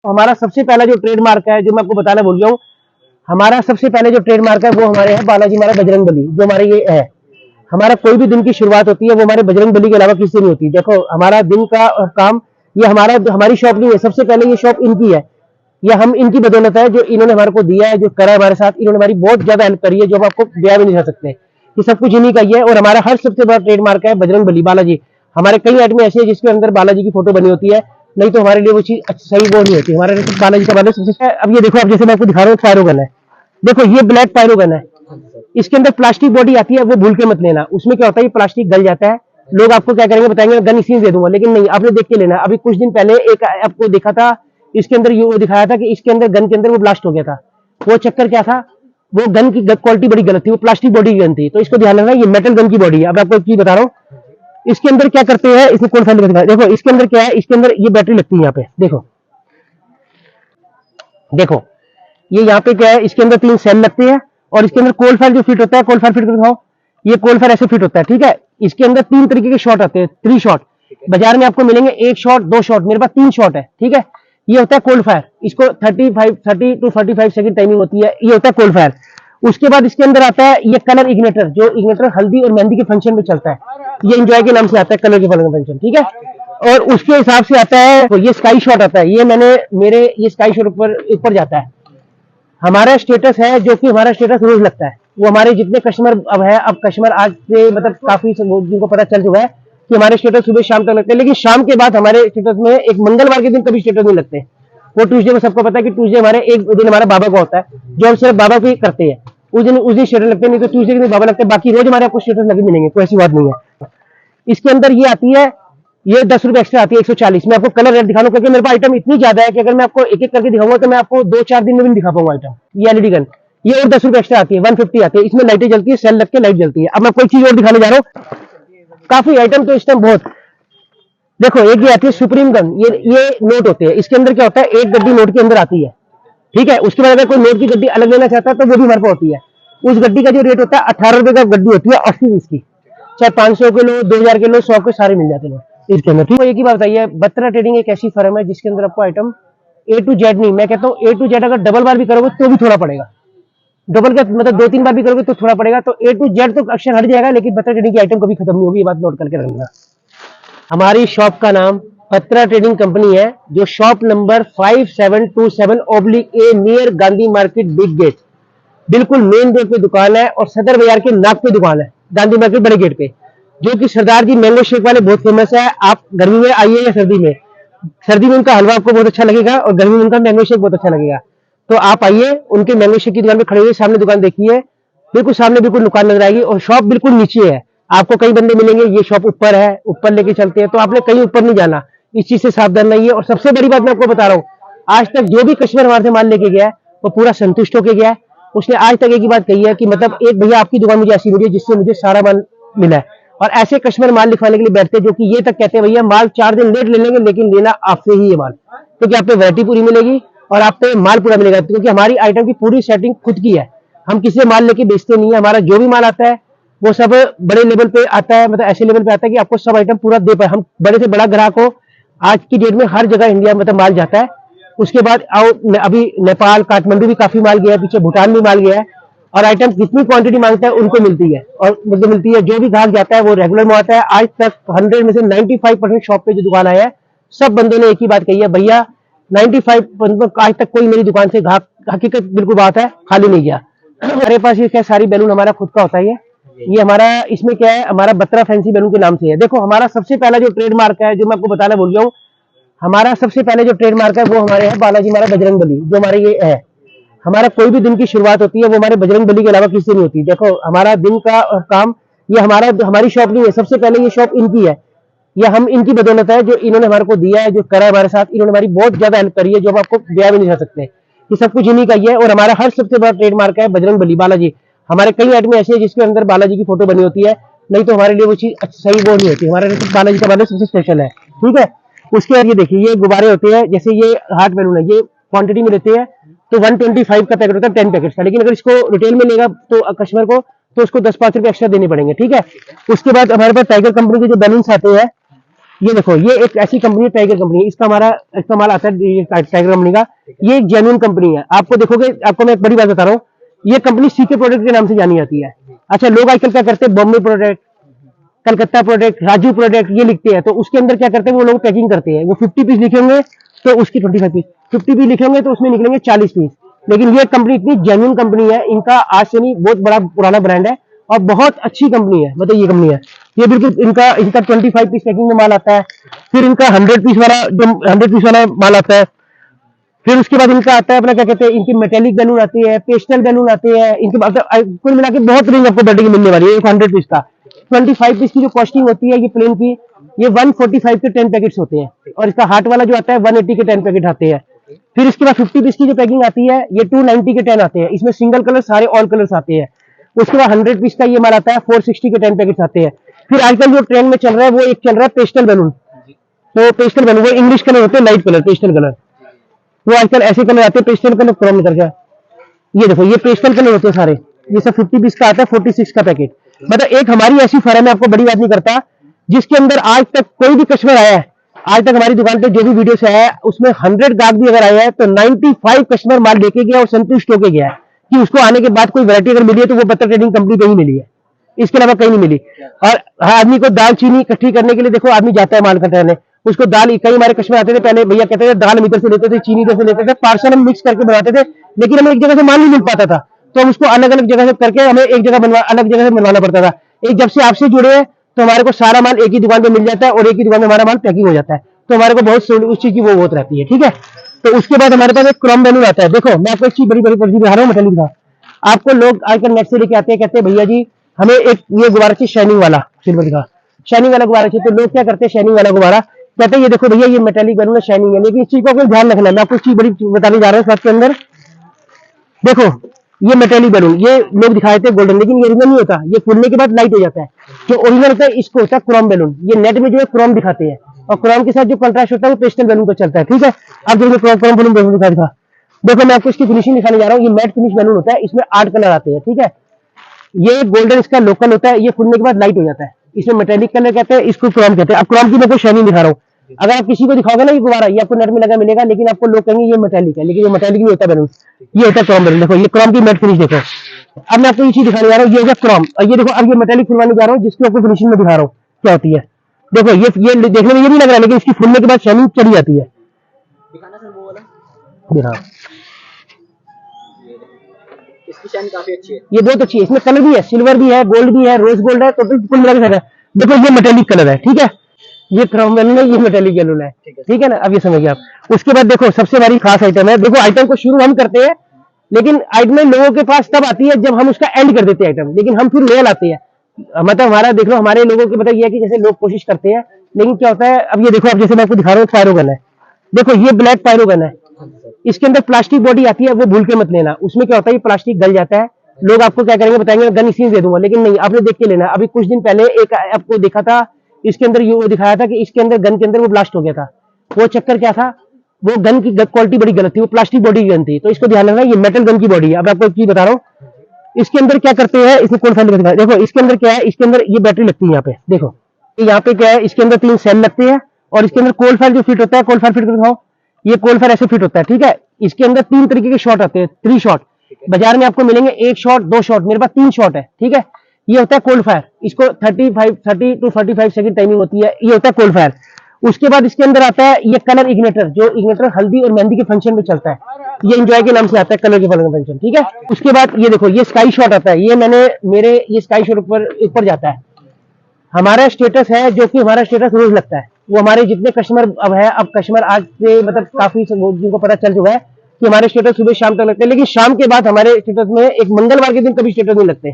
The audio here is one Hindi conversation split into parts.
हमारा सबसे पहला जो ट्रेडमार्क है जो मैं आपको बताना भूल गया हूँ, हमारा सबसे पहले जो ट्रेडमार्क है वो हमारे है बालाजी महाराज बजरंग बली, जो हमारे ये है। हमारा कोई भी दिन की शुरुआत होती है वो हमारे बजरंग बली के अलावा किसी से नहीं होती। देखो हमारा दिन का काम, ये हमारी शॉप नहीं है, सबसे पहले ये शॉप इनकी है। ये हम इनकी बदौलत है, जो इन्होंने हमारे को दिया है, जो करा है हमारे साथ, इन्होंने हमारी बहुत ज्यादा हेल्प करी है, जो हम आपको बयां भी नहीं कर सकते। ये सब कुछ इन्हीं का ही है। और हमारा हर सबसे बड़ा ट्रेडमार्क है बजरंग बली बालाजी। हमारे कई आइटम ऐसे हैं जिसके अंदर बालाजी की फोटो बनी होती है, नहीं तो हमारे लिए वो चीज सही वो नहीं होती। हमारे लिए बालाजी का बालाजी सबसे। अब ये देखो, अब जैसे मैं आपको दिखा रहा हूँ पायरोगन है। देखो ये ब्लैक पायरोगन है, इसके अंदर प्लास्टिक बॉडी आती है, वो भूल के मत लेना। उसमें क्या होता है, ये प्लास्टिक गल जाता है। लोग आपको क्या करेंगे, बताएंगे गन इसी में दे दूंगा, लेकिन नहीं, आपने देख के लेना। अभी कुछ दिन पहले एक आपको देखा था, इसके अंदर ये दिखाया था कि इसके अंदर गन के अंदर वो ब्लास्ट हो गया था। वो चक्कर क्या था, वो गन की क्वालिटी बड़ी गलत थी, वो प्लास्टिक बॉडी की गन थी। तो इसको ध्यान रखना, ये मेटल गन की बॉडी है। अब आपको एक चीज बता रहा हूँ, इसके अंदर क्या करते हैं, इसमें कौन सा लिखा है, देखो इसके अंदर क्या है, इसके अंदर ये बैटरी लगती है यहाँ पे। देखो देखो ये यहाँ पे क्या है, इसके अंदर 3 सेल लगते हैं, और इसके अंदर कोल फायर जो फिट होता है, कोल फायर फिट कर दिखाओ। ये कोल फायर ऐसे फिट होता है, ठीक है। इसके अंदर 3 तरीके के शॉट आते हैं, 3 शॉट। बाजार में आपको मिलेंगे 1 शॉट, 2 शॉट, मेरे पास 3 शॉट है, ठीक है। ये होता है कोल फायर, इसको 30 to 45 सेकंड टाइमिंग होती है, ये होता है कोल फायर। उसके बाद इसके अंदर आता है ये कलर इग्नेटर, जो इग्नेटर हल्दी और मेहंदी के फंक्शन में चलता है। ये एंजॉय के नाम से आता है, कलर के फंक्शन, ठीक है। और उसके हिसाब से आता है तो ये स्काई शॉट आता है, ये ये स्काई शॉट ऊपर जाता है। हमारा स्टेटस है, जो कि हमारा स्टेटस रोज लगता है, वो हमारे जितने कस्टमर अब है, अब कस्टमर आज से मतलब काफी जिनको पता चल चुका है कि हमारे स्टेटस सुबह शाम तक लगते हैं। लेकिन शाम के बाद हमारे स्टेटस में एक मंगलवार के दिन कभी स्टेटस नहीं लगते। वो ट्यूसडे में सबको पता है कि ट्यूसडे हमारे एक दिन हमारा बाबा का होता है, जो हम सिर्फ बाबा को ही करते हैं। उस दिन स्टेटस लगते हैं, नहीं तो ट्यूसडे के दिन बाबा लगते हैं। बाकी रोज हमारे आपको स्टेटस लगे मिलेंगे, कोई ऐसी बात नहीं है। इसके अंदर ये आती है, ये 10 रुपए एक्स्ट्रा आती है, 140। मैं आपको कलर रेड दिखा लूं, क्योंकि मेरे पास आइटम इतनी ज्यादा है कि अगर मैं आपको एक एक करके दिखाऊंगा तो मैं आपको 2-4 दिन में भी नहीं दिखा पाऊंगा आइटम। ये एलईडी गन, ये और 10 रुपए एक्स्ट्रा आती है, 150 आती है। इसमें लाइटें जलती है, सेल लग के लाइट जलती है। अब मैं कोई चीज और दिखाने जा रहा हूँ, काफी आइटम तो इस टाइम बहुत। देखो एक ये आती है सुप्रीम गन, ये नोट होते हैं। इसके अंदर क्या होता है, एक गड्डी नोट के अंदर आती है, ठीक है। उसके बाद अगर कोई नोट की गड्डी अलग लेना चाहता है तो वो भी हमारे पास होती है। उस गड्डी का जो रेट होता है 18 रुपए का गड्डी होती है, 80 की, चाहे 500 के लो, 2000 के लो, 100 के सारे मिल जाते हैं इसके अंदर, ठीक है। एक ही बात बताइए, बत्रा ट्रेडिंग एक ऐसी फर्म है जिसके अंदर आपको आइटम ए टू जेड नहीं, मैं कहता हूँ ए टू जेड अगर डबल बार भी करोगे तो भी थोड़ा पड़ेगा। डबल का मतलब 2-3 बार भी करोगे तो थोड़ा पड़ेगा। तो ए टू जेड तो अक्षर हट जाएगा, लेकिन बत्रा ट्रेडिंग की आइटम कभी खत्म नहीं होगी, ये बात नोट करके रखना। हमारी शॉप का नाम बत्रा ट्रेडिंग कंपनी है, जो shop number 5727/A near Gandhi market big gate, बिल्कुल मेन गेट पे दुकान है, और सदर बाजार के नाक पे दुकान है, गांधी मार्केट बड़े गेट पे। जो कि सरदार जी मैंगो शेक वाले बहुत फेमस है। आप गर्मी में आइए या सर्दी में, सर्दी में उनका हलवा आपको बहुत अच्छा लगेगा, और गर्मी में उनका मैंगो शेक बहुत अच्छा लगेगा। तो आप आइए, उनके मैंगो शेक की दुकान पे खड़े हुए सामने दुकान देखिए, बिल्कुल सामने बिल्कुल दुकान नजर आएगी, और शॉप बिल्कुल नीचे है। आपको कई बंदे मिलेंगे, ये शॉप ऊपर है, ऊपर लेके चलते हैं, तो आपने कहीं ऊपर नहीं जाना, इस चीज से सावधान रहिए। और सबसे बड़ी बात मैं आपको बता रहा हूँ, आज तक जो भी कस्टमर हमारे से माल लेके गया है वो पूरा संतुष्ट होके गया है। उसने आज तक एक ही बात कही है कि मतलब एक भैया आपकी दुकान मुझे ऐसी मिली है जिससे मुझे सारा माल मिला है। और ऐसे कस्टमर माल लिखवाने के लिए बैठते हैं, जो कि ये तक कहते हैं भैया माल 4 दिन लेट ले लेंगे, लेकिन लेना आपसे ही ये माल, क्योंकि आप पे वैरायटी पूरी मिलेगी और आप पे माल पूरा मिलेगा, क्योंकि हमारी आइटम की पूरी सेटिंग खुद की है। हम किसी से माल लेके बेचते नहीं है। हमारा जो भी माल आता है वो सब बड़े लेवल पे आता है, मतलब ऐसे लेवल पे आता है कि आपको सब आइटम पूरा दे पाए। हम बड़े से बड़ा ग्राहक हो, आज की डेट में हर जगह इंडिया मतलब माल जाता है। उसके बाद अभी नेपाल, काठमांडू भी काफी माल गया है, पीछे भूटान भी माल गया है। और आइटम जितनी क्वांटिटी मांगता है उनको मिलती है, और मुझे मिलती है। जो भी ग्राहक जाता है वो रेगुलर में आता है। आज तक 100 में से 95% शॉप पे जो दुकान आया है, सब बंदों ने एक ही बात कही है, भैया 95% आज तक कोई मेरी दुकान से ग्राहक, हकीकत बिल्कुल बात है, खाली नहीं गया। हमारे पास ये क्या सारी बैलून हमारा खुद का होता है। ये हमारा, इसमें क्या है, हमारा बत्रा फैंसी बैलून के नाम से है। देखो हमारा सबसे पहला जो ट्रेडमार्क है, जो मैं आपको बताना भूल गया हूँ, हमारा सबसे पहले जो ट्रेडमार्क है वो हमारे है बालाजी महाराज बजरंग बली, जो हमारे ये है। हमारा कोई भी दिन की शुरुआत होती है वो हमारे बजरंग बली के अलावा किसी से नहीं होती। देखो हमारा दिन का काम, ये हमारी शॉप नहीं है, सबसे पहले ये शॉप इनकी है। ये हम इनकी बदौलत है, जो इन्होंने हमारे को दिया है, जो करा है हमारे साथ, इन्होंने हमारी बहुत ज्यादा हेल्प करी है, जो हम आपको बयां भी नहीं कर सकते। ये सब कुछ इन्हीं का ही है। और हमारा हर सबसे बड़ा ट्रेडमार्क है बजरंग बली बालाजी। हमारे कई आइटम ऐसे हैं जिसके अंदर बालाजी की फोटो बनी होती है, नहीं तो हमारे लिए वो चीज सही वो नहीं होती। हमारे लिए बालाजी का बालाजी सबसे स्पेशल है, ठीक है। उसके बाद ये देखिए, ये गुब्बारे होते हैं, जैसे ये हार्ट बैलून है, ये क्वांटिटी में लेते हैं तो 125 का पैकेट होता है, 10 पैकेट का। लेकिन अगर इसको रिटेल में लेगा तो कस्टमर को, तो उसको 10-5 रुपए एक्स्ट्रा देने पड़ेंगे, ठीक है। उसके बाद हमारे पास टाइगर कंपनी के जो बैलून्स आते हैं, ये देखो, ये एक ऐसी कंपनी है, टाइगर कंपनी, इसका हमारा इस्तेमाल आता है, ये टाइगर कंपनी का। ये एक जेन्युइन कंपनी है। आपको देखोगे, आपको मैं एक बड़ी बात बता रहा हूँ, ये कंपनी सीके प्रोडक्ट के नाम से जानी जाती है। अच्छा, लोग आजकल क्या करते हैं, Bombay product, Calcutta product, Raju product ये लिखते हैं, तो उसके अंदर क्या करते हैं वो लोग, पैकिंग करते हैं। वो 50 पीस लिखे होंगे तो उसकी 25 पीस, 50 पीस लिखे होंगे तो उसमें निकलेंगे 40 पीस। लेकिन ये कंपनी इतनी जेन्युइन कंपनी है, इनका आज से नहीं, बहुत बड़ा पुराना ब्रांड है और बहुत अच्छी कंपनी है। मतलब ये कंपनी है, ये बिल्कुल इनका इनका 25 पीस पैकिंग में माल आता है। फिर इनका 100 पीस वाला, जो 100 पीस वाला माल आता है। फिर उसके बाद इनका आता है अपना, क्या कहते हैं, इनकी मेटेलिक बैलून आती है, पेस्टल बैलून आते हैं इनके बाद। कुल मिला के बहुत रेंज आपको बैटरी की मिलने वाली है। एक 100 पीस का 25 पीस की जो कॉस्टिंग होती है, ये प्लेन की, ये 145 के 10 पैकेट्स होते हैं। और इसका हार्ट वाला जो आता है 180 के 10 पैकेट आते हैं। फिर इसके बाद 50 पीस की जो पैकिंग आती है, ये 290 के 10 आते हैं। इसमें सिंगल कलर सारे ऑल कलर्स आते हैं। उसके बाद 100 पीस का ये माल आता है, 460 के 10 पैकेट्स आते हैं। फिर आजकल जो ट्रेंड में चल रहा है, वो एक चल रहा है पेस्टल बैलून। तो पेस्टल बैलून वो इंग्लिश कलर होते हैं, लाइट कलर, पेस्टल कलर। वो आजकल ऐसे कलर आते हैं, पेस्टल कलर क्रोम करके। ये देखो, ये पेस्टल कलर होते हैं सारे। ये सब 50 पीस का आता है, 46 का पैकेट। मतलब एक हमारी ऐसी फर्म है, आपको बड़ी बात नहीं करता, जिसके अंदर आज तक कोई भी कस्टमर आया है, आज तक हमारी दुकान पे जो भी वीडियो से आया है, उसमें 100 गाहक भी अगर आया है तो 95 कस्टमर माल लेके गया और संतुष्ट होके गया है कि उसको आने के बाद कोई वैरायटी अगर मिली है तो वो बत्तर ट्रेडिंग कंपनी पे ही मिली है, इसके अलावा कहीं नहीं मिली। और हाँ, आदमी को दाल चीनी इकट्ठी करने के लिए देखो आदमी जाता है माल कटाने, उसको दाल, कई हमारे कस्टमर आते थे पहले, भैया कहते थे दाल हम इधर से लेते थे, चीनी इधर से लेते थे, पार्सल हम मिक्स करके बनाते थे, लेकिन हमें एक जगह से माल नहीं मिल पाता था, तो हम उसको अलग अलग जगह से करके हमें एक जगह अलग जगह से बनवाना पड़ता था। एक जब से आपसे जुड़े हैं तो हमारे को सारा माल एक ही दुकान पे मिल जाता है और एक ही दुकान में हमारा माल पैकिंग हो जाता है, तो हमारे को बहुत उस चीज की वो होत रहती है। ठीक है, तो उसके बाद हमारे पास एक क्रोम बैलून आता है। देखो मैं आपको एक चीज बड़ी बड़ी पर्ची दिखा रहा हूँ, मेटालिक का। आपको लोग आजकल नेट से लेके आते हैं, कहते हैं भैया जी हमें एक ये गुब्बारा चाहिए, शाइनिंग वाला, सिल्वर का शाइनिंग वाला गुब्बारा चाहिए। तो लोग क्या करते हैं, शाइनिंग वाला गुब्बारा कहते हैं ये देखो भैया ये मेटालिक बैलून है, शाइनिंग है। लेकिन इस चीज को आपको ध्यान रखना है, मैं आपको एक चीज बड़ी बताने जा रहा हूँ सबके अंदर। देखो ये मेटेलिक बैलून, ये लोग दिखाए थे गोल्डन, लेकिन ये ओरिजिनल नहीं होता, ये फूलने के बाद लाइट हो जाता है। जो ओरिजिनल होता है इसको होता है क्रोम बैलून। ये नेट में जो है क्रोम दिखाते हैं, और क्रोम के साथ जो कंट्रास्ट होता है वो पेस्टल बैलून पर चलता है। ठीक है, अब जो क्रोम बैलून दिखा, देखो मैं आपको इसकी फिनिशिंग दिखाने जा रहा हूँ। ये मैट फिनिश बैलून होता है, इसमें 8 कलर आते हैं। ठीक है, ये गोल्डन इसका लोकल होता है, ये फूलने के बाद लाइट हो जाता है। इसमें मेटेलिक कलर कहते हैं, इसको क्रोम कहते हैं। अब क्रोम की मैं कोई शाइनिंग दिखा रहा हूँ, अगर आप किसी को दिखाओगे ना ये गुब्बारा, ये आपको नेट में लगा मिलेगा, लेकिन आपको लोग कहेंगे ये मेटेलिक है, लेकिन ये मेटेलिक नहीं होता बैलून, ये होता है क्रोम बैलून। देखो ये क्रोम की मैट फिनिश देखो। अब मैं आपको ये चीज दिखाने जा रहा हूँ, ये हो गया क्रोम, और ये देखो अब ये मेटेलिक फुलवाने जा रहा हूँ, जिसकी आपको फिनिशिंग में दिखा रहा हूँ क्या होती है। देखो ये देखने में ये नहीं लग रहा है, लेकिन इसकी फुलने के बाद शाइनिंग चली जाती है। दिखाना सर वो वाला, दिखा, इसकी शाइन काफी अच्छी है। ये बहुत अच्छी है, इसमें कलर भी है, सिल्वर भी है, गोल्ड भी है, रोज गोल्ड है, तो कुल मिला के है। देखो ये मेटेलिक कलर है। ठीक है, ये क्रोम बैलून है, ये मेटेलिक बैलून है। ठीक है ना, अब ये समझिए आप। उसके बाद देखो सबसे बड़ी खास आइटम है। देखो आइटम को शुरू हम करते हैं, लेकिन आइटम लोगों के पास तब आती है जब हम उसका एंड कर देते हैं आइटम, लेकिन हम फिर नया लाते हैं। मतलब हमारा देख लो, हमारे लोगों की पता ये है कि जैसे लोग कोशिश करते हैं, लेकिन क्या होता है, अब ये देखो, अब जैसे मैं आपको दिखा रहा हूँ पायरोगन है। देखो ये ब्लैक पायरोगन है, इसके अंदर प्लास्टिक बॉडी आती है, वो भूल के मत लेना। उसमें क्या होता है, ये प्लास्टिक गल जाता है। लोग आपको क्या करेंगे, बताएंगे गन इसी में दे दूंगा, लेकिन नहीं, आपने देख के लेना। अभी कुछ दिन पहले एक आपको देखा था, इसके अंदर ये दिखाया था कि इसके अंदर गन के अंदर वो ब्लास्ट हो गया था। वो चक्कर क्या था, वो गन की क्वालिटी बड़ी गलत थी, वो प्लास्टिक बॉडी की गन थी, तो इसको ध्यान रखना, ये मेटल गन की बॉडी है। अब आपको एक चीज बता रहा हूँ, इसके अंदर क्या करते हैं, इसमें कौन सा लिखा है, देखो इसके अंदर क्या है, इसके अंदर ये बैटरी लगती है यहाँ पे। देखो यहाँ पे क्या है, इसके अंदर 3 सेल लगते हैं, और इसके अंदर कोल फायर जो फिट होता है, कोल फायर फिट कर दिखाओ, ये कोल फायर ऐसे फिट होता है। ठीक है, इसके अंदर 3 तरीके के शॉट आते हैं, 3 शॉट। बाजार में आपको मिलेंगे 1 शॉट, 2 शॉट, मेरे पास 3 शॉट है। ठीक है, ये होता है कोल फायर, इसको 30 to 45 सेकंड टाइमिंग होती है, ये होता है कोल फायर। उसके बाद इसके अंदर आता है ये कलर इग्नेटर, जो इग्नेटर हल्दी और मेहंदी के फंक्शन में चलता है, ये एंजॉय के नाम से आता है, कलर के फंक्शन। ठीक है, उसके बाद ये देखो ये स्काई शॉट आता है, ये मैंने ये स्काई शॉट ऊपर जाता है। हमारा स्टेटस है, जो कि हमारा स्टेटस रोज लगता है, वो हमारे जितने कस्टमर अब है, अब कस्टमर आज से मतलब काफी जिनको पता चल चुका है कि हमारे स्टेटस सुबह शाम तक लगते हैं, लेकिन शाम के बाद हमारे स्टेटस में एक मंगलवार के दिन कभी स्टेटस नहीं लगते।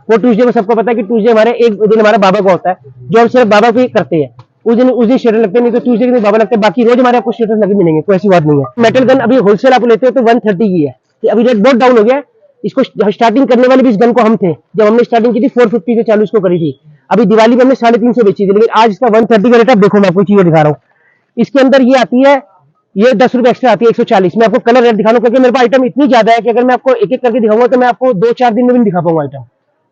वो ट्यूसडे में सबको पता है कि ट्यूसडे हमारे एक दिन हमारा बाबा का होता है, जो हम सिर्फ बाबा को ही करते हैं। उस दिन स्टेटस लगते हैं, नहीं तो ट्यूसडे के दिन बाबा लगते हैं, बाकी रोज हमारे आपको स्टेटस लगे मिलेंगे, कोई ऐसी बात नहीं है। मेटल गन अभी होलसेल आप लेते हो तो 130 की है, अभी रेट बहुत डाउन हो गया है। इसको स्टार्टिंग करने वाले भी इस गन को हम थे, जब हमने स्टार्टिंग की थी 450 से चालू इसको करी थी। अभी दिवाली में हमने 350 बेची थी, लेकिन आज इसका 130 का रेट है। देखो मैं आपको चीजें दिखा रहा हूँ, इसके अंदर ये आती है, ये 10 रुपए एक्स्ट्रा आती है, 140। मैं आपको कलर रेट दिखा रहा हूँ, क्योंकि मेरे पास आइटम इतनी ज्यादा है कि अगर मैं आपको एक एक करके दिखाऊंगा तो मैं आपको 2-4 दिन में भी नहीं दिखा पाऊंगा आइटम,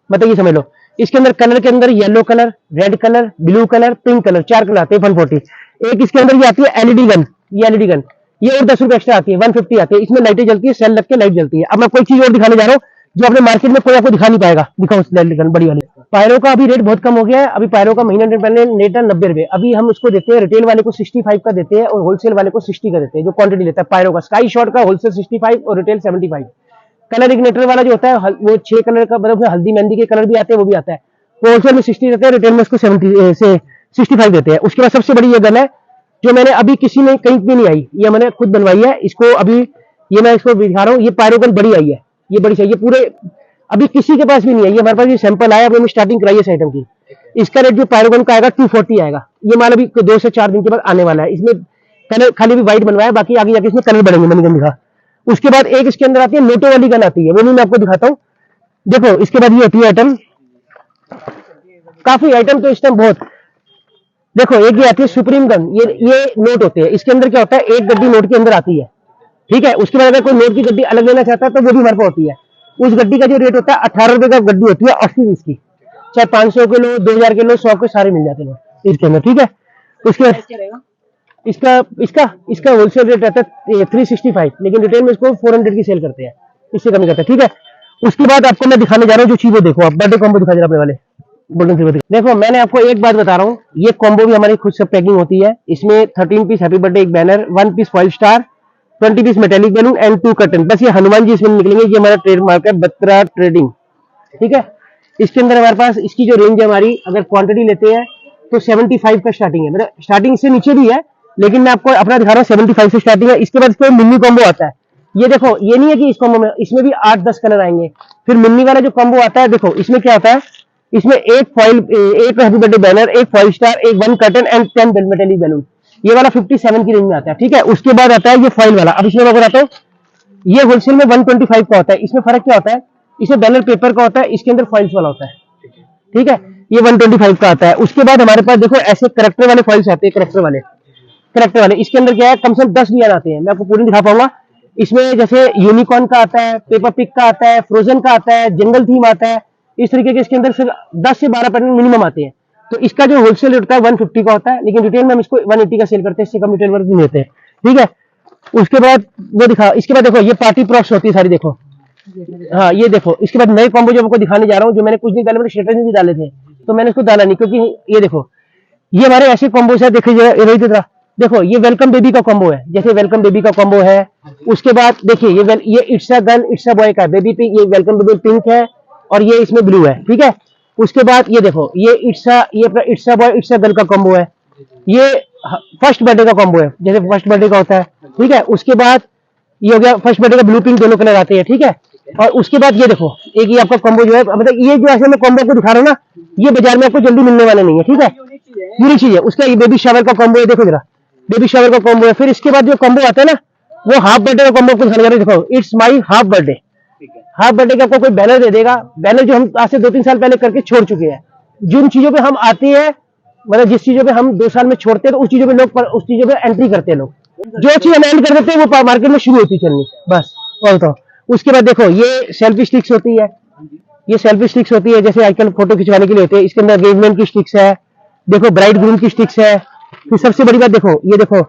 मतलब ये समझ लो। इसके अंदर कलर के अंदर yellow colour, red colour, blue colour, pink colour, 4 colour आते हैं 140। एक इसके अंदर ये आती है एलईडी गन, ये एलईडी गन, ये और 10 रुपए एक्स्ट्रा आती है, 150 आती है। इसमें लाइटें जलती है, सेल लग के लाइट जलती है। अब मैं कोई चीज और दिखाने जा रहा हूँ जो अपने मार्केट में कोई आपको दिखा नहीं पाएगा। दिखाओ एलईडी गन बड़ी वाली। पायरो का अभी रेट बहुत कम हो गया है। अभी पायरो का महीना पहले रेट है 90 रुपए। अभी हम उसको देते हैं, रिटेल वाले को 65 का देते हैं और होलसेल वाले को 60 का देते हैं, जो क्वांटिटी लेता है पायरो का। स्काई शॉट का होलसेल 65 और रिटेल 75। कलर इग्नेटर वाला जो होता है वो 6 कलर का, मतलब हल्दी मेहंदी के कलर भी आते हैं, वो भी आता है। वो होलसेल में 60 देते हैं, रिटेल में उसको 70 से 65 देते हैं। उसके बाद सबसे बड़ी ये गन है जो मैंने अभी किसी ने कहीं भी नहीं आई, ये मैंने खुद बनवाई है। इसको अभी ये मैं इसको दिखा रहा हूँ, ये पायरो गन बड़ी आई है, ये बड़ी चाहिए, पूरे अभी किसी के पास भी नहीं है। ये हमारे पास ये सैंपल आया, अभी स्टार्टिंग कराई है इस आइटम की। इसका रेट जो पायरो गन का आएगा 240 आएगा। ये माल अभी 2 से 4 दिन के बाद आने वाला है। इसमें कलर खाली भी व्हाइट बनवाया, बाकी आगे जाके इसमें कलर बढ़ेंगे, मैंने दिखा। उसके बाद एक इसके अंदर आती है नोटो वाली गन आती है, वो भी मैं आपको दिखाता हूँ। देखो इसके बाद ये होती है आइटम, काफी आइटम तो इस टाइम बहुत। देखो एक ये आती है सुप्रीम गन, ये नोट होते हैं। इसके अंदर क्या होता है, एक गड्डी नोट के अंदर आती है, ठीक है। उसके बाद अगर कोई नोट की गड्डी अलग लेना चाहता है तो वो भी हमारे पास होती है। उस गड्डी का जो रेट होता है 18 रुपए का गड्डी होती है 80 पीस की, चाहे 500 किलो, 2000 किलो, 100 के सारे मिल जाते हैं इसके अंदर, ठीक है। उसके बाद क्या रहेगा? इसका इसका इसका होलसेल रेट रहता है 365, लेकिन रिटेल में इसको 400 की सेल करते हैं, इससे कमी करते हैं, ठीक है। उसके बाद आपको मैं दिखाने जा रहा हूँ जो चीजें, देखो आप बर्थडे कॉम्बो दिखा दे रहा अपने वाले गोल्डन सिल्वर। देखो मैंने आपको एक बात बता रहा हूँ, ये कॉम्बो भी हमारी खुद से पैकिंग होती है। इसमें 13 पीस हैप्पी बर्थडे, एक banner, 1 piece foil star, 20 piece metallic balloon and 2 curtain. बस ये हनुमान जी इसमें निकलेंगे। ये हमारा ट्रेडमार्क है बत्रा ट्रेडिंग, ठीक है। इसके अंदर हमारे पास इसकी जो रेंज है हमारी, अगर क्वांटिटी लेते हैं तो 75 का स्टार्टिंग है, मतलब स्टार्टिंग से नीचे भी है, लेकिन मैं आपको अपना दिखा रहा हूँ 75 से स्टार्टिंग है। इसके बाद इसको मिनी कॉम्बो आता है। ये देखो, ये नहीं है कि इस कॉम्बो में, इसमें भी 8-10 कलर आएंगे। फिर मिनी वाला जो कॉम्बो आता है, देखो इसमें क्या होता है, इसमें एक फॉइल, एक हैप्पी बर्थडे बैनर, एक फॉइल स्टार, एक 1 कर्टन एंड 10 मेटेलिक बैलून। ये वाला 57 की रेंज में आता है, ठीक है। उसके बाद आता है ये फॉइल वाला। अब इसमें मैं बताता हूँ, ये होलसेल में 125 का होता है। इसमें फर्क क्या होता है, इसमें बैनर पेपर का होता है, इसके अंदर फॉइल्स वाला होता है, ठीक है। ये 125 का आता है। उसके बाद हमारे पास देखो ऐसे करेक्टर वाले फॉइल्स आते हैं, करेक्टर वाले। इसके अंदर क्या है, कम से कम 10 डिजाइन आते हैं, मैं आपको पूरी दिखा पाऊंगा। इसमें जैसे यूनिकॉर्न का आता है, पेपर पिक का आता है, फ्रोजन का आता है, जंगल थीम आता है, इस तरीके के इसके अंदर सिर्फ 10 से 12 पैटर्न मिनिमम आते हैं। तो इसका जो होलसेल रेट होता है 150 का होता है, लेकिन रिटेल में हम इसको 180 का सेल करते हैं, इससे कम रिटेल वर्क नहीं देते हैं, ठीक है। उसके बाद वो दिखा, इसके बाद देखो ये पार्टी प्रॉप्स होती है सारी, देखो हाँ ये देखो। इसके बाद नए कॉम्बो जो आपको दिखाने जा रहा हूँ, जो मैंने कुछ दिन पहले मेरे स्टेटस में भी डाले थे, तो मैंने इसको डाला नहीं, क्योंकि ये देखो ये हमारे ऐसे कॉम्बोस है। देखिए देखो ये वेलकम बेबी का कॉम्बो है, जैसे वेलकम बेबी का कॉम्बो है। उसके बाद देखिए ये it's a girl it's a boy का बेबी पिंक, ये वेलकम बेबी पिंक है और ये इसमें ब्लू है, ठीक है। उसके बाद ये देखो ये it's a boy it's a girl का कॉम्बो है। ये फर्स्ट बर्थडे का कॉम्बो है, जैसे फर्स्ट बर्थडे का होता है, ठीक है। उसके बाद ये हो गया फर्स्ट बर्थडे का ब्लू पिंक, दोनों कलर आते हैं, ठीक है। और उसके बाद ये देखो एक ये आपका कॉम्बो जो है, मतलब ये जो ऐसे मैं कॉम्बो को दिखा रहा हूँ ना, ये बाजार में आपको जल्दी मिलने वाला नहीं है, ठीक है। यूनिक चीज है। उसका ये बेबी शावर का कॉम्बो है, देखो जरा बेबी शावर का कॉम्बो है। फिर इसके बाद जो कॉम्बो आता है ना, वो हाफ बर्थडे का कॉम्बो आपको दिखाने जा रहे हैं। देखो it's my half birthday, half birthday का आपको कोई बैनर दे देगा, बैनर जो हम आज से 2-3 साल पहले करके छोड़ चुके हैं। जिन चीजों पे हम आते हैं, मतलब जिस चीजों पे हम 2 साल में छोड़ते हैं, तो उस चीजों पे लोग उस चीजों पे एंट्री करते हैं लोग। जो चीज हम एंड कर देते हैं वो मार्केट में शुरू होती है चलनी, बस और तो। उसके बाद देखो ये सेल्फी स्टिक्स होती है, ये सेल्फी स्टिक्स होती है, जैसे आजकल फोटो खिंचवाने के लिए होते हैं। इसके अंदर एंगेजमेंट की स्टिक्स है, देखो ब्राइड ग्रूम की स्टिक्स है। फिर सबसे बड़ी बात देखो, ये देखो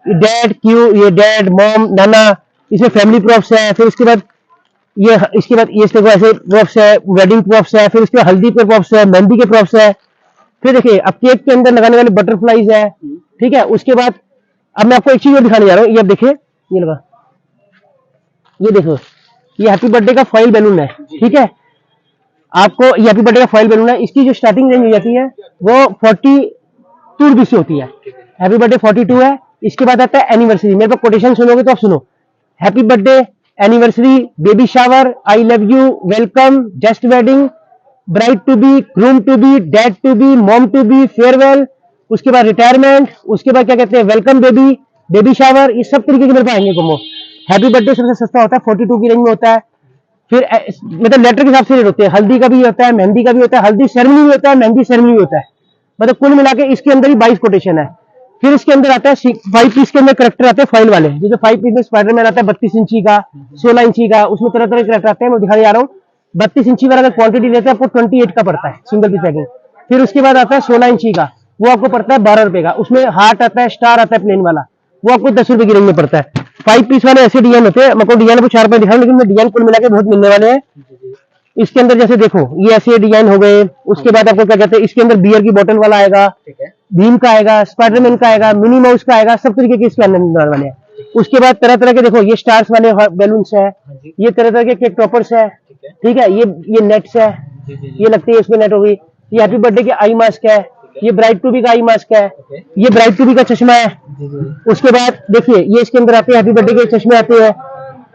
डैड क्यू, ये डैड मॉम नाना, इसमें फैमिली प्रॉप्स है। फिर इसके बाद ये देखो ऐसे प्रॉप्स है, वेडिंग प्रॉप्स है। फिर इसके बाद हल्दी के प्रॉप्स है, मेहंदी के प्रॉप्स है। फिर देखिए अब केक के अंदर लगाने वाले बटरफ्लाईज है, ठीक है। उसके बाद अब मैं आपको एक चीज और दिखाने जा रहा हूँ, ये अब देखिए, ये लगा, ये देखो ये हैप्पी बर्थडे का फॉइल बैलून है, ठीक है। आपको ये हैप्पी बर्थडे का फॉइल बैलून है, इसकी जो स्टार्टिंग रेंज हो जाती है वो 42 रुपीज से होती है। हैप्पी बर्थडे 42 है। इसके बाद आता है एनिवर्सरी, मेरे पास कोटेशन सुनोगे तो आप सुनो, happy birthday, anniversary, baby shower, I love you, welcome, just wedding, bride to be, groom to be, dad to be, mom to be, farewell, उसके बाद रिटायरमेंट, उसके बाद क्या कहते हैं वेलकम बेबी, बेबी शावर, ये सब तरीके के मेरे पास आएंगे कॉम्बो। हैप्पी बर्थडे सबसे सस्ता होता है, 42 की रेंज में होता है। फिर मतलब लेटर के हिसाब से रेट होते हैं, हल्दी का भी होता है, मेहंदी का भी होता है, हल्दी सेरेमनी भी होता है, मेहंदी सेरेमनी भी होता है, मतलब कुल मिला के इसके अंदर ही 22 कोटेशन है। फिर इसके अंदर आता है 5 पीस के अंदर करेक्टर आते हैं फाइल वाले, जो 5 पीस में स्पाइडरमैन आता है 32 इंची का, 16 इंची का, उसमें तरह तरह के करेक्टर आते हैं, मैं दिखाने जा रहा हूँ। 32 इंची वाला अगर क्वांटिटी लेते हैं आपको 28 का पड़ता है सिंगल पीस पैकिंग। फिर उसके बाद आता है 16 इंची का, वो आपको पड़ता है 12 रुपए का। उसमें हार्ट आता है, स्टार आता है प्लेन वाला, वो आपको 10 रुपए की रेंज में पड़ता है। 5 पीस वाले ऐसे डिजाइन होते हैं, मैं डिजाइन को 4 रुपए दिखाऊं, लेकिन डिजाइन कुल मिला के बहुत मिलने वाले हैं। इसके अंदर जैसे देखो ये ऐसे डिजाइन हो गए। उसके बाद आपको क्या कहते हैं, इसके अंदर बियर की बोतल वाला आएगा, ठीक है। भीम का आएगा, स्पाइडरमैन का आएगा, मिनी माउस का आएगा, सब तरीके के इसके अंदर मिलने वाले हैं। उसके बाद तरह तरह के देखो ये स्टार्स वाले बैलून्स है, हाँ जी, ये तरह तरह के केक टॉपर्स है, ठीक है। ठीक है। ये नेट्स है, जी जी जी, ये लगती है इसमें नेट होगी। ये हैप्पी बर्थडे के आई मास्क है, ये ब्राइड टू बी का आई मास्क है, ओके। ये ब्राइड टू बी का चश्मा है। जी जी, उसके बाद देखिए ये इसके अंदर आते हैं हैप्पी बर्थडे के चश्मे आते हैं,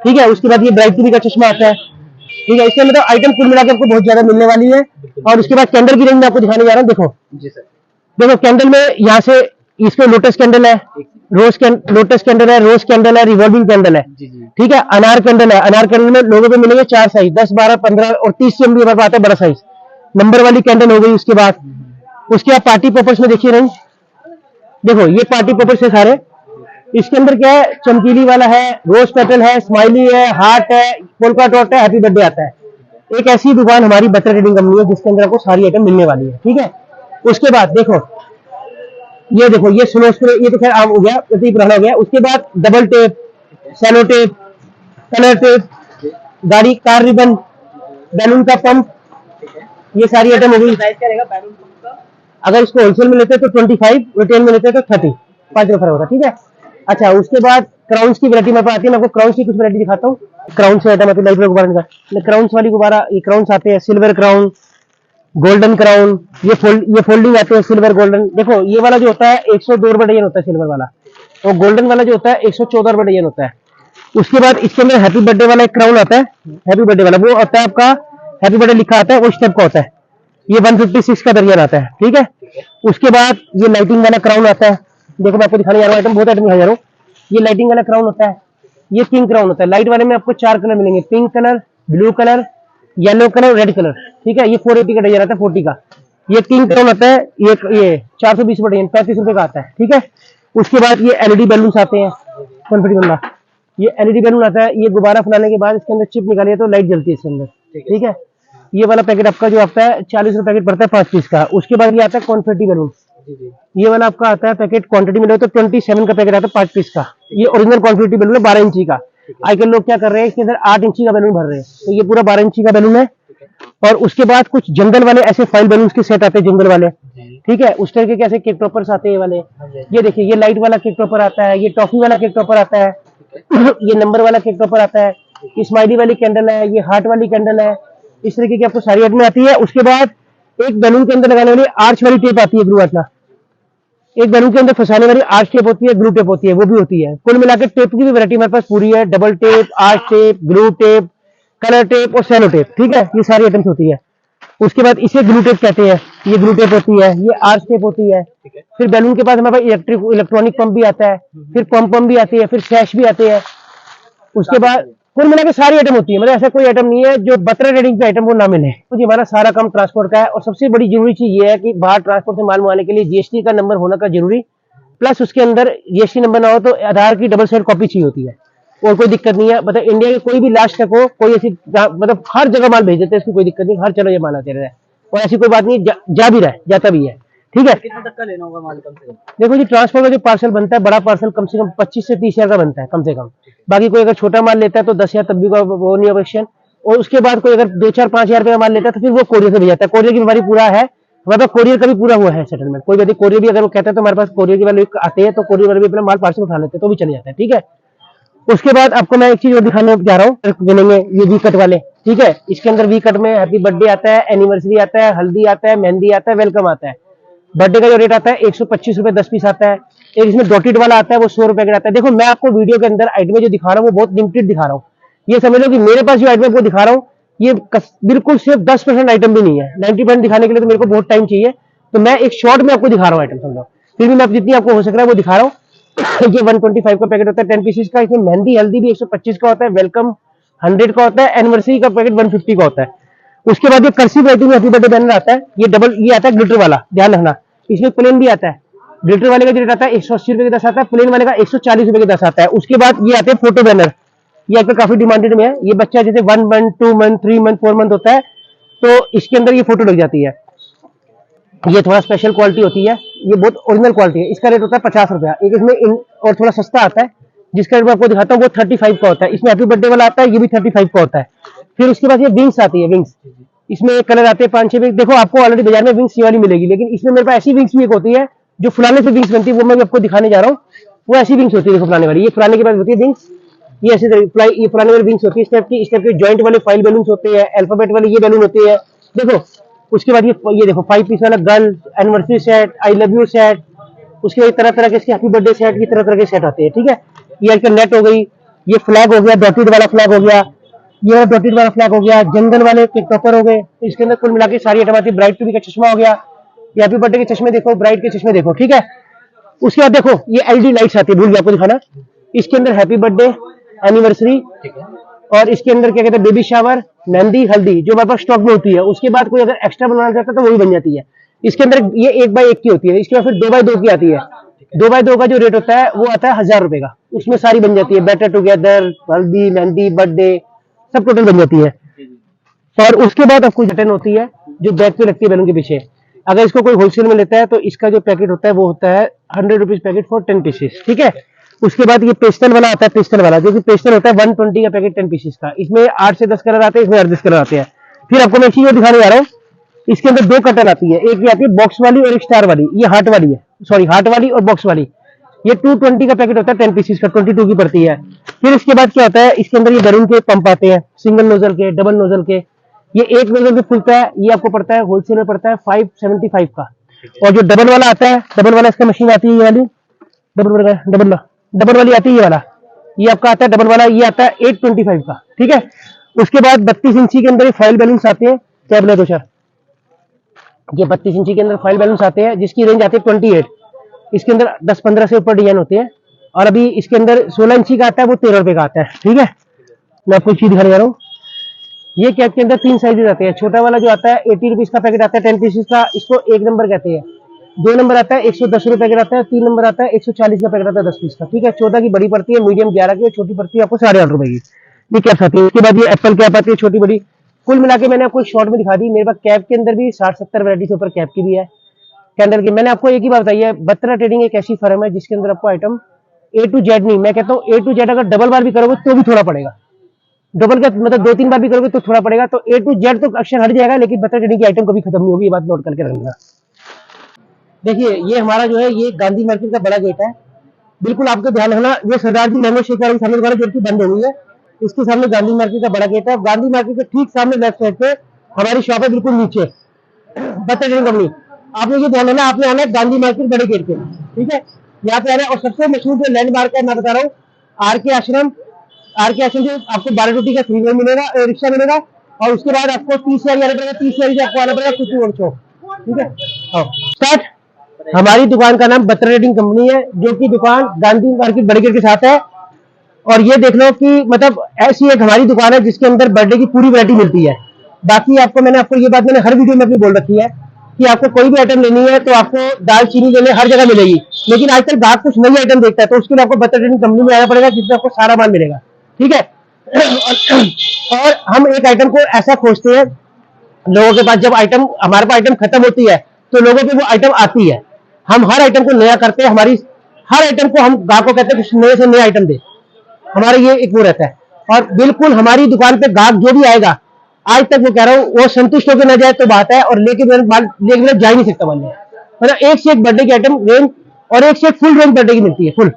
ठीक है। उसके बाद ये ब्राइड टू बी का चश्मा आता है, ठीक है। इसके अंदर आइटम कुल मिलाकर आपको बहुत ज्यादा मिलने वाली है। और उसके बाद कैंडल की रेंज में आपको दिखाने जा रहा हूँ। देखो जी सर, देखो कैंडल में यहाँ से इसमें लोटस कैंडल है, लोटस कैंडल है, रोज कैंडल है, रिवॉल्विंग कैंडल है, जी जी, ठीक है। अनार कैंडल है, अनार कैंडल में लोगों को मिलेंगे 4 साइज, 10, 12, 15 और 30 से हमारे पास आता है बड़ा साइज। नंबर वाली कैंडल हो गई। उसके बाद पार्टी पॉपर्स में देखिए रेंज, देखो ये पार्टी पॉपर्स है सारे। इसके अंदर क्या है, चमकीली वाला है, रोज पेटल है, स्माइली है, हार्ट है, पोल्का डॉट है, हैप्पी बर्थडे आता है। एक ऐसी दुकान हमारी बटर ट्रेडिंग कंपनी है जिसके अंदर आपको सारी आइटम मिलने वाली है, ठीक है। उसके बाद देखो ये स्लो स्प्रे, ये तो खैर आम हो गया, इतना पुराना हो गया। उसके बाद double tape, cello tape, colour tape, गाड़ी कार रिबन, बैलून का पंप, ठीक है। ये सारी आइटम हो गई। प्राइस क्या रहेगा बैलून पंप का? अगर इसको होलसेल में लेते हैं तो 25, रिटेल में लेते हैं तो 30, 5 रुपये होगा, ठीक है। अच्छा उसके बाद क्राउन्स की वैरायटी मेरे पास आती है, मैं आपको क्राउन्स की कुछ वैरायटी दिखाता हूँ। क्राउन से आइटम आती है, लाइट वाला गुब्बारा निकाल, क्राउन्स वाली गुब्बारा, ये क्राउन्स आते हैं, सिल्वर क्राउन, गोल्डन क्राउन, ये फोल्डिंग आते हैं, सिल्वर गोल्डन। देखो ये वाला जो होता है 102 रुपए डजन होता है सिल्वर वाला, और गोल्डन वाला जो होता है 114 रुपए डजन होता है। उसके बाद इसके अंदर हैप्पी बर्थडे वाला एक क्राउन आता है, हैप्पी बर्थडे वाला वो आता है आपका, हैप्पी बर्थडे लिखा आता है, वो स्टेप का होता है, ये 156 का दर्जन आता है, ठीक है। उसके बाद ये लाइटिंग वाला क्राउन आता है। देखो मैं आपको दिखाने जा रहा हूँ, आइटम बहुत आइटम दिखा जा रहा हूँ। ये लाइटिंग वाला क्राउन होता है, ये किंग क्राउन होता है। लाइट वाले में आपको 4 कलर मिलेंगे, pink colour, blue colour, yellow colour, red colour, ठीक है। ये 480 का डजन आता है, 40 का। ये किंग क्राउन आता है, ये 420 रुपए डजन, 35 रुपए का आता है, ठीक है। उसके बाद ये एलईडी बैलून आते हैं, कॉन्फिडेंट वाला, ये एलईडी बैलून आता है। ये गुब्बारा फैलाने के बाद इसके अंदर चिप निकालिए तो लाइट जलती है इसके अंदर, ठीक है। ये वाला पैकेट आपका जो आता है 40 रुपए पैकेट पड़ता है 5 पीस का। उसके बाद ये आता है कॉन्फेटी बैलून, जी जी, ये वाला आपका आता है पैकेट, क्वांटिटी में लो तो 27 का पैकेट आता है 5 पीस का। ये ओरिजिनल कॉन्फिटी बैलून है 12 इंची का। आजकल लोग क्या कर रहे हैं, इसके अंदर 8 इंची का बैलून भर रहे हैं, तो ये पूरा 12 इंची का बैलून है। और उसके बाद कुछ जंगल वाले ऐसे फाइल बैलून के सेट आते हैं, जंगल वाले, जी, ठीक है। उस तरह के कैसे केक टॉपर्स आते हैं ये वाले। हाँ जी, ये देखिए ये लाइट वाला केक टॉपर आता है, ये टॉफी वाला केक टॉपर आता है, ये नंबर वाला केक टॉपर आता है, ये स्माइली वाली कैंडल है, ये हार्ट वाली कैंडल है। इस तरीके की आपको सारी आइटमें आती है। उसके बाद एक बैलून के अंदर लगाने वाली आर्च वाली टेप आती है, ग्लू वाला। एक बैलून के अंदर फंसाने वाली आर्च टेप होती है, ग्लू टेप होती है, वो भी होती है। कुल मिलाकर टेप की भी वैरायटी हमारे पास पूरी है, double tape, arch tape, glue tape, colour tape और सेलो टेप, ठीक है। ये सारी आइटम्स होती है। उसके बाद इसे ग्लू टेप कहते हैं, ये ग्लू टेप होती है, ये आर्च टेप होती है। ठीक है। फिर बैलून के बाद हमारे पास इलेक्ट्रॉनिक पंप भी आता है, फिर पंप भी आती है, फिर सैश भी आते हैं। उसके बाद कुल मिलाकर सारी आइटम होती है, मतलब ऐसा कोई आइटम नहीं है जो बटर रेडिंग पे आइटम वो ना मिले। क्योंकि हमारा सारा काम ट्रांसपोर्ट का है, और सबसे बड़ी जरूरी चीज ये है कि बाहर ट्रांसपोर्ट से माल मंगाने के लिए जीएसटी का नंबर होना का जरूरी, प्लस उसके अंदर जीएसटी नंबर ना हो तो आधार की डबल साइड कॉपी चाहिए होती है, और कोई दिक्कत नहीं है। मतलब इंडिया के कोई भी लास्ट तक हो, कोई ऐसी मतलब हर जगह माल भेज देते हैं, इसकी कोई दिक्कत नहीं, हर जगह ये माल आते रहे, और ऐसी कोई बात नहीं, जा भी रहा है, जाता भी है, ठीक है। कितना तक का लेना होगा माल कम से कम? देखो जी ट्रांसपोर्ट का जो पार्सल बनता है, बड़ा पार्सल कम से कम 25 से 30 हजार का बनता है, कम से कम। बाकी कोई अगर छोटा माल लेता है तो 10 हजार तब भी वो नहीं ऑप्शन। और उसके बाद कोई अगर 2-4-5 हजार रुपये का माल लेता है तो फिर वो कोरियर से भेज जाता है। कोरियर की बीमारी पूरा है हमारे पास, कोरियर का भी पूरा हुआ है सेटलमेंट। कोई व्यक्ति कोरियर भी अगर वो कहता है तो हमारे पास कोरियर के वाले आते हैं, तो कोरियर वाले भी अपना माल पार्सल उठा लेते हैं, तो भी चले जाता है, ठीक है। उसके बाद आपको मैं एक चीज और दिखाने जा रहा हूँ, मिलेंगे ये वी कट वाले, ठीक है। इसके अंदर वी कट में हैप्पी बर्थडे आता है, एनिवर्सरी आता है, हल्दी आता है, मेहंदी आता है, वेलकम आता है। बर्थडे का जो रेट आता है 125 रुपए 10 पीस आता है। एक इसमें डॉटेड वाला आता है, वो 100 रुपए का आता है। देखो मैं आपको वीडियो के अंदर आइटमें जो दिखा रहा हूँ वो बहुत लिमिटेड दिखा रहा हूँ। ये समझ लो कि मेरे पास जो आइटम को दिखा रहा हूँ ये बिल्कुल सिर्फ 10% आइटम भी नहीं है, 90% दिखाने के लिए तो मेरे को बहुत टाइम चाहिए। तो मैं एक शॉर्ट में आपको दिखा रहा हूँ आइटम, समझो। फिर भी मैं जितनी आपको हो सक रहा है वो दिखा रहा हूँ। ये 125 का पैकेट होता है 10 पीसेस का। इसमें मेहंदी हल्दी भी 125 का होता है, वेलकम 100 का होता है, एनिवर्सरी का पैकेट 150 का होता है। उसके बाद ये कर्सिव राइटिंग में हैप्पी बर्थडे बैनर आता है, ये डबल ये आता है ग्लिटर वाला, ध्यान रखना। इसमें प्लेन भी आता है, ग्लिटर वाले का जो रेट आता है 180 रुपए के 10 आता है, प्लेन वाले का 140 रुपए के 10 आता है। उसके बाद ये आते हैं फोटो बैनर, ये आजकल काफी डिमांडेड में है। ये बच्चा जैसे 1 मंथ 2 मंथ 3 मंथ 4 मंथ होता है तो इसके अंदर ये फोटो लग जाती है। ये थोड़ा स्पेशल क्वालिटी होती है, ये बहुत ओरिजिनल क्वालिटी है। इसका रेट होता है 50 रुपया। एक इसमें और थोड़ा सस्ता आता है जिसका रेट मैं आपको दिखाता हूँ, वो 35 का होता है। इसमें हैप्पी बर्थडे वाला आता है, ये भी 35 का होता है। फिर उसके बाद ये विंग्स आती है, विंग्स इसमें कलर आते हैं 5-6 विंग। देखो आपको ऑलरेडी बाजार में विंग्स ये वाली मिलेगी, लेकिन इसमें मेरे पास ऐसी विंग्स भी एक होती है जो फुलाने से विंग्स बनती है, वो मैं आपको दिखाने जा रहा हूँ। वो ऐसी विंग्स होती है, देखो फुलाने वाली, ये फुलाने के बाद होती है विंग्स। ये ऐसे ये फुलाने वाली विंग्स होती है, इस टाइप के जॉइंट वाले फाइल बैलून होते हैं, अल्फाबेट वाले ये बैलून होते हैं। देखो उसके बाद ये देखो 5 पीस वाला girl anniversary set, I love you set, उसके बाद तरह तरह के इसके हैप्पी बर्थडे सेट, ये तरह तरह के सेट आते हैं। ठीक है, ये आजकल नेट हो गई, ये फ्लैग हो गया, डॉटेड वाला फ्लैग हो गया, ये डॉटेड वाला फ्लैग हो गया, जंगल वाले के टॉपर हो गए। इसके अंदर कुल मिला के सारी आइटम आती है। ब्राइट टू बी का चश्मा हो गया, ये हैप्पी बर्थडे के चश्मे देखो, ब्राइट के चश्मे देखो। ठीक है, उसके बाद देखो ये एलईडी लाइट्स आती है, भूल गया आपको दिखाना। इसके अंदर हैप्पी बर्थडे, एनिवर्सरी, और इसके अंदर क्या कहते हैं बेबी शावर, मेहंदी, हल्दी, जो हमारे पास स्टॉक में होती है। उसके बाद कोई अगर एक्स्ट्रा बनवाना चाहता है तो वो भी बन जाती है। इसके अंदर ये 1x1 की होती है, इसके बाद फिर 2x2 की आती है। 2x2 का जो रेट होता है वो आता है 1000 रुपए का। उसमें सारी बन जाती है, बेटर टुगेदर, हल्दी, मेहंदी, बर्थडे, सब टोटल बन जाती है। और उसके बाद आपको बटन होती है जो बैक पे लगती है बैलून के पीछे। अगर इसको कोई होलसेल में लेता है तो इसका जो पैकेट होता है वो होता है 100 रुपीज पैकेट फॉर 10 पीसेस। ठीक है, उसके बाद ये पेस्टल वाला आता है, पेस्टल वाला जो कि पेस्टल होता है 120 का पैकेट 10 पीसेस का। इसमें 8 से 10 कलर आते हैं, इसमें 8-10 कलर आते हैं। फिर आपको मैं एक चीज दिखाने जा रहा हूँ, इसके अंदर 2 कटर आती है, एक ये आती है बॉक्स वाली और एक स्टार वाली। ये हार्ट वाली है, सॉरी हार्ट वाली और बॉक्स वाली। ये 220 का पैकेट होता है 10 पीसेस का, 22 की पड़ती है। फिर इसके बाद क्या होता है, इसके अंदर ये बैलून के पंप आते हैं, सिंगल नोजल के, डबल नोजल के। ये एक नोजल पे फुलता है, ये आपको पड़ता है होलसेल में पड़ता है 575 का। और जो डबल वाला आता है, डबल वाला इसका मशीन आती है ये वाली, डबल वाली आती है ये वाला, ये आपका आता है डबल वाला, ये आता है 825 का। ठीक है, उसके बाद 32 इंची के अंदर फाइल बैलून्स आते हैं, टैबलेट दो सर, ये 32 इंची के अंदर फाइल बैलून्स आते हैं जिसकी रेंज आती है 28। इसके अंदर 10-15 से ऊपर डिजाइन होते हैं। और अभी इसके अंदर 16 इंची का आता है, वो 13 रुपए का आता है। ठीक है, मैं आपको एक चीज दिखाने जा रहा हूँ। ये कैप के अंदर 3 साइजेस आते हैं। छोटा वाला जो आता है 80 रुपीज का पैकेट आता है 10 पीसेस का, इसको 1 नंबर कहते हैं। 2 नंबर आता है 110 रुपए पैकेट आता है, 3 नंबर आता है 140 का पैकेट आता है 10 पीस का। ठीक है, 14 की बड़ी पड़ती है, मीडियम 11 की, और छोटी पड़ती है आपको 8.5 रुपए की। ये कैप आती है। उसके बाद ये एप्पल कैप आती है छोटी बड़ी। कुल मिला के मैंने आपको शॉर्ट में दिखा दी। मेरे पास कैप के अंदर भी 60-70 वैरायटी से ऊपर कैप की भी है, कैंडल की। मैंने आपको एक ही बात बताई है, बत्रा ट्रेडिंग एक ऐसी फर्म है जिसके अंदर आपको आइटम A to Z नहीं, मैं कहता हूँ A to Z अगर डबल बार भी करोगे तो भी थोड़ा पड़ेगा, डबल का मतलब 2-3 बार भी करोगे तो थोड़ा पड़ेगा। तो A to Z तो अक्षर हट जाएगा, लेकिन बत्रा ट्रेडिंग की आइटम कभी खत्म नहीं होगी, ये बात नोट करके रखना। देखिए ये हमारा जो है ये गांधी मार्केट का बड़ा गेट है, बिल्कुल आपको ध्यान रखना। ये सरदार जी मैंगो शेक वाले सामने दुकान जो कि बंद हो गई है, इसके सामने गांधी मार्केट का बड़ा गेट है। गांधी मार्केट के ठीक सामने लेफ्ट साइड पे हमारी शॉप है, बिल्कुल नीचे बत्रा ट्रेडिंग कंपनी। आपने ये ध्यान रखना, आपने आना है गांधी मार्केट बड़े गेट पे। ठीक है, यहाँ पे आना है। और सबसे मशहूर जो लैंडमार्क है मैं बता रहा हूँ, आर के आश्रम जो आपको 12 रोटी का फ्री में मिलेगा, रिक्शा मिलेगा। और उसके बाद आपको 30 आना पड़ेगा, 30 से आपको आना पड़ेगा कुछ और चौक। ठीक है, स्टार्ट। हमारी दुकान का नाम बत्रा ट्रेडिंग कंपनी है, जो कि दुकान गांधी मार्केट बड़े गेट के साथ है। और ये देख लो कि मतलब ऐसी एक हमारी दुकान है जिसके अंदर बर्थडे की पूरी वैरायटी मिलती है। बाकी आपको ये बात मैंने हर वीडियो में अपनी बोल रखी है कि आपको कोई भी आइटम लेनी है तो आपको दाल चीनी लेने हर जगह मिलेगी, लेकिन आजकल ग्राहक कुछ नई आइटम देखता है, तो उसके लिए आपको बत्रा ट्रेडिंग कंपनी में आना पड़ेगा जिसमें आपको सारा माल मिलेगा। ठीक है, और हम एक आइटम को ऐसा खोजते हैं, लोगों के पास जब आइटम हमारे पास आइटम खत्म होती है तो लोगों पे वो आइटम आती है। हम हर आइटम को नया करते हैं, हमारी हर आइटम को हम ग्राहक को कहते हैं कुछ नए से नया आइटम दे, हमारा ये एक वो रहता है। और बिल्कुल हमारी दुकान पे ग्राहक जो भी आएगा, आज तक वो कह रहा हूँ, वो संतुष्ट होकर न जाए तो बात है, और लेके जा ही नहीं सकता मान लिया। मतलब एक से एक बर्थडे की आइटम रेंज, और एक से एक फुल रेंज बर्थडे की मिलती है, फुल।